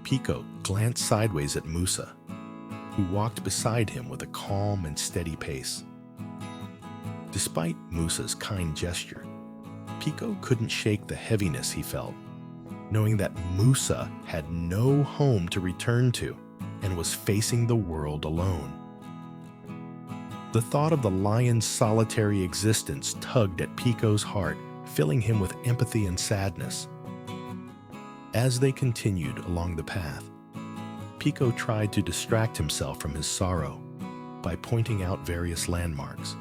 Piko glanced sideways at Musa, who walked beside him with a calm and steady pace. Despite Musa's kind gesture, Piko couldn't shake the heaviness he felt, knowing that Musa had no home to return to and was facing the world alone. The thought of the lion's solitary existence tugged at Piko's heart, filling him with empathy and sadness. As they continued along the path, Piko tried to distract himself from his sorrow by pointing out various landmarks.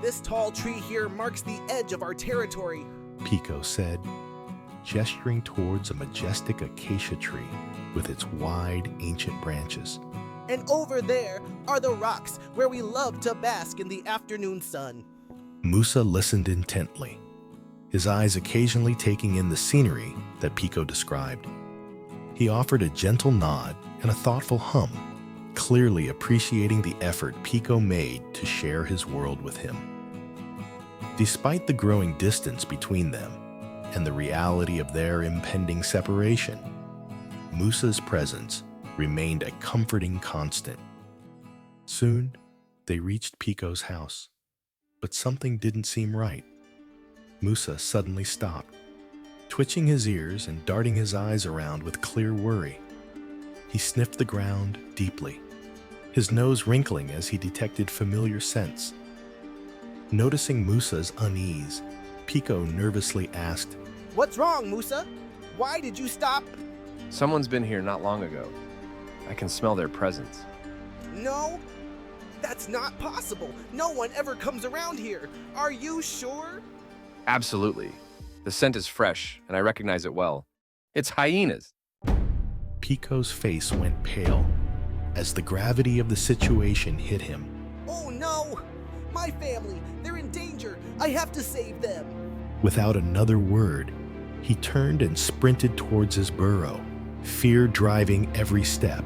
This tall tree here marks the edge of our territory, Piko said, gesturing towards a majestic acacia tree with its wide, ancient branches. And over there are the rocks where we love to bask in the afternoon sun. Musa listened intently, his eyes occasionally taking in the scenery that Piko described. He offered a gentle nod and a thoughtful hum, clearly appreciating the effort Piko made to share his world with him. Despite the growing distance between them and the reality of their impending separation, Musa's presence remained a comforting constant. Soon, they reached Piko's house, but something didn't seem right. Musa suddenly stopped, twitching his ears and darting his eyes around with clear worry. He sniffed the ground deeply, his nose wrinkling as he detected familiar scents. Noticing Musa's unease, Piko nervously asked, "What's wrong, Musa? Why did you stop?" Someone's been here not long ago. I can smell their presence. No, that's not possible. No one ever comes around here. Are you sure? Absolutely. The scent is fresh, and I recognize it well. It's hyenas. Piko's face went pale as the gravity of the situation hit him. Oh no! My family, they're in danger. I have to save them. Without another word, he turned and sprinted towards his burrow, fear driving every step.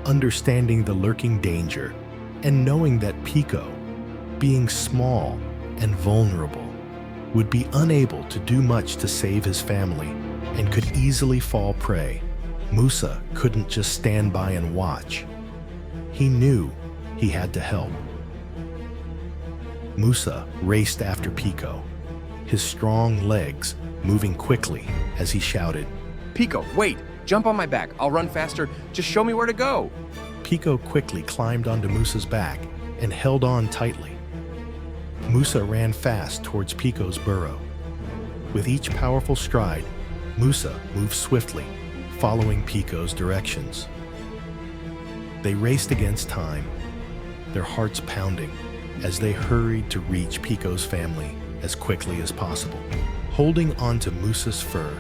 Understanding the lurking danger and knowing that Piko, being small and vulnerable, would be unable to do much to save his family and could easily fall prey, Musa couldn't just stand by and watch. He knew he had to help. Musa raced after Piko, his strong legs moving quickly as he shouted, Piko, wait! Jump on my back. I'll run faster. Just show me where to go. Piko quickly climbed onto Musa's back and held on tightly. Musa ran fast towards Piko's burrow. With each powerful stride, Musa moved swiftly, following Piko's directions. They raced against time, their hearts pounding as they hurried to reach Piko's family as quickly as possible. Holding onto Musa's fur,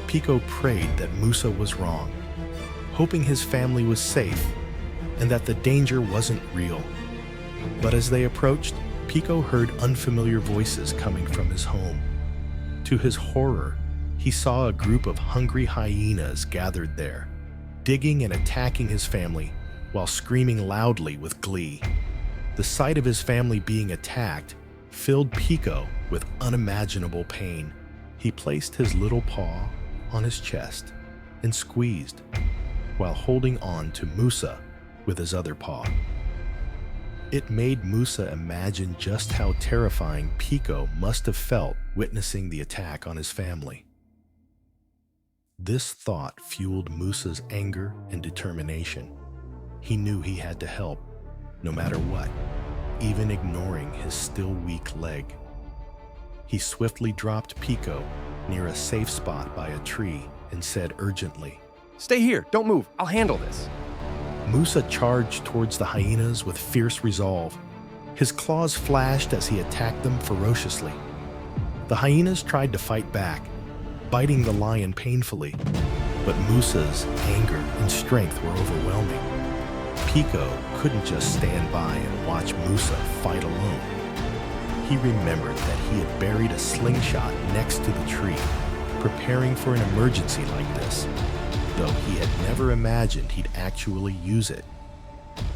Piko prayed that Musa was wrong, hoping his family was safe and that the danger wasn't real. But as they approached, Piko heard unfamiliar voices coming from his home. To his horror, he saw a group of hungry hyenas gathered there, digging and attacking his family while screaming loudly with glee. The sight of his family being attacked filled Piko with unimaginable pain. He placed his little paw on his chest and squeezed while holding on to Musa with his other paw. It made Musa imagine just how terrifying Piko must have felt witnessing the attack on his family. This thought fueled Musa's anger and determination. He knew he had to help, no matter what, even ignoring his still weak leg. He swiftly dropped Piko near a safe spot by a tree and said urgently, Stay here. Don't move. I'll handle this. Musa charged towards the hyenas with fierce resolve. His claws flashed as he attacked them ferociously. The hyenas tried to fight back, biting the lion painfully, but Musa's anger and strength were overwhelming. Piko couldn't just stand by and watch Musa fight alone. He remembered that he had buried a slingshot next to the tree, preparing for an emergency like this, though he had never imagined he'd actually use it.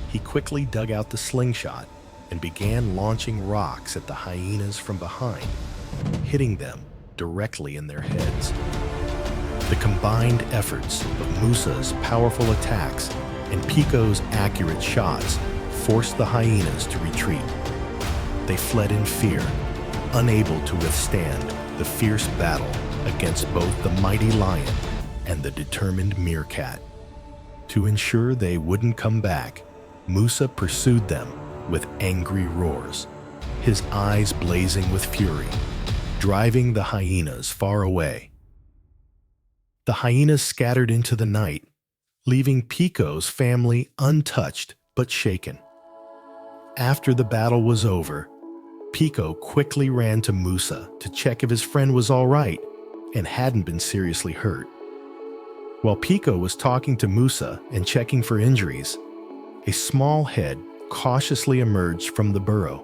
He quickly dug out the slingshot and began launching rocks at the hyenas from behind, hitting them directly in their heads. The combined efforts of Musa's powerful attacks and Piko's accurate shots forced the hyenas to retreat. They fled in fear, unable to withstand the fierce battle against both the mighty lion and the determined meerkat. To ensure they wouldn't come back, Musa pursued them with angry roars, his eyes blazing with fury, driving the hyenas far away. The hyenas scattered into the night, leaving Piko's family untouched but shaken. After the battle was over, Piko quickly ran to Musa to check if his friend was all right and hadn't been seriously hurt. While Piko was talking to Musa and checking for injuries, a small head cautiously emerged from the burrow.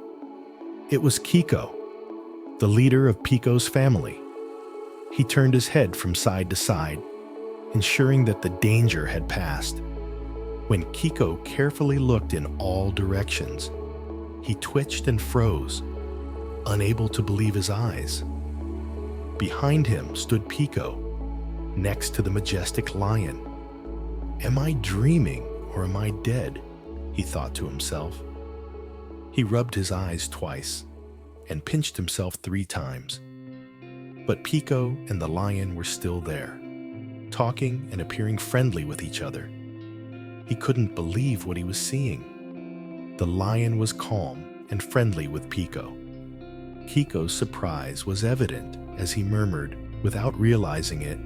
It was Kiko, the leader of Piko's family. He turned his head from side to side, ensuring that the danger had passed. When Kiko carefully looked in all directions, he twitched and froze, unable to believe his eyes. Behind him stood Piko, next to the majestic lion. Am I dreaming or am I dead? He thought to himself. He rubbed his eyes twice and pinched himself 3 times. But Piko and the lion were still there, talking and appearing friendly with each other. He couldn't believe what he was seeing. The lion was calm and friendly with Piko. Kiko's surprise was evident as he murmured, without realizing it,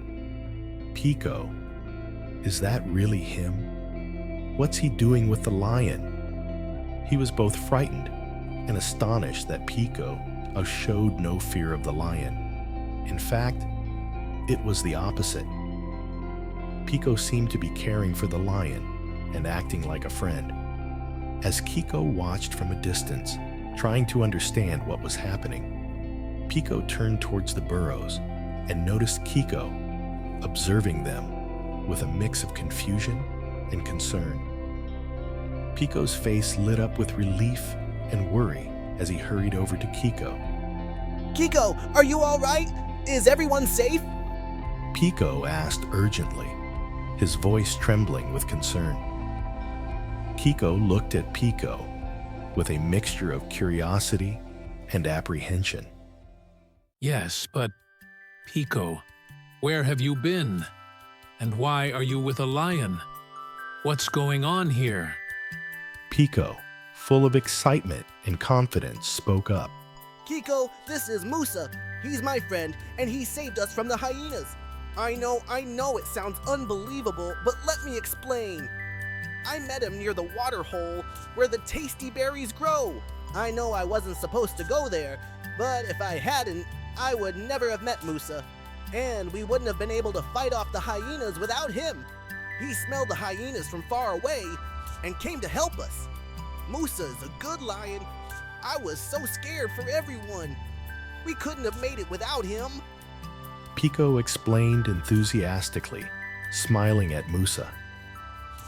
"Piko, is that really him? What's he doing with the lion?" He was both frightened and astonished that Piko showed no fear of the lion. In fact, it was the opposite. Piko seemed to be caring for the lion and acting like a friend. As Kiko watched from a distance, trying to understand what was happening, Piko turned towards the burrows and noticed Kiko observing them with a mix of confusion and concern. Piko's face lit up with relief and worry as he hurried over to Kiko. Kiko, are you all right? Is everyone safe? Piko asked urgently, his voice trembling with concern. Kiko looked at Piko with a mixture of curiosity and apprehension. Yes, but Piko, where have you been? And why are you with a lion? What's going on here? Piko, full of excitement and confidence, spoke up. Kiko, this is Musa. He's my friend, and he saved us from the hyenas. I know it sounds unbelievable, but let me explain. I met him near the water hole where the tasty berries grow. I know I wasn't supposed to go there, but if I hadn't, I would never have met Musa. And we wouldn't have been able to fight off the hyenas without him. He smelled the hyenas from far away and came to help us. Musa is a good lion. I was so scared for everyone. We couldn't have made it without him. Piko explained enthusiastically, smiling at Musa.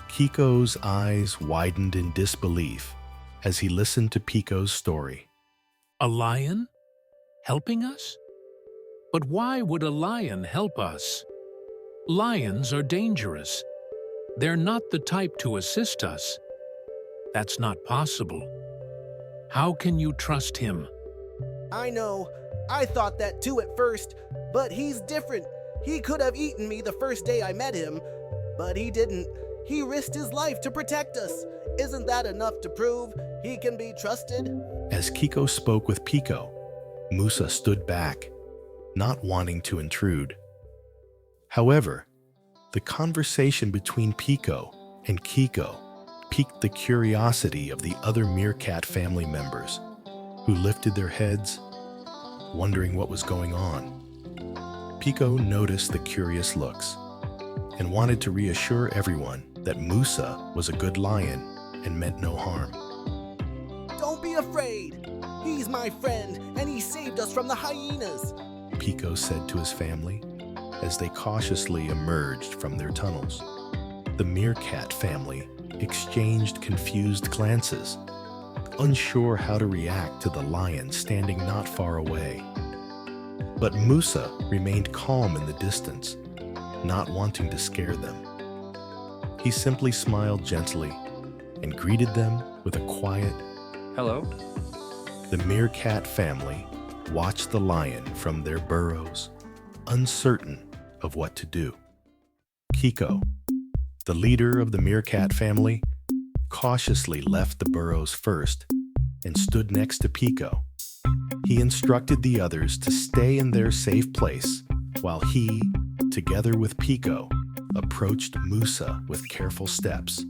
Kiko's eyes widened in disbelief as he listened to Piko's story. A lion? Helping us? But why would a lion help us? Lions are dangerous. They're not the type to assist us. That's not possible. How can you trust him? I know. I thought that too at first, but he's different. He could have eaten me the first day I met him, but he didn't. He risked his life to protect us. Isn't that enough to prove he can be trusted? As Kiko spoke with Piko, Musa stood back, not wanting to intrude. However, the conversation between Piko and Kiko piqued the curiosity of the other meerkat family members, who lifted their heads, wondering what was going on. Piko noticed the curious looks and wanted to reassure everyone that Musa was a good lion and meant no harm. Don't be afraid. He's my friend, and he saved us from the hyenas, Piko said to his family as they cautiously emerged from their tunnels. The meerkat family exchanged confused glances, unsure how to react to the lion standing not far away. But Musa remained calm in the distance, not wanting to scare them. He simply smiled gently and greeted them with a quiet, Hello? The meerkat family watched the lion from their burrows, uncertain of what to do. Piko, the leader of the meerkat family, cautiously left the burrows first and stood next to Piko. He instructed the others to stay in their safe place while he, together with Piko, approached Musa with careful steps.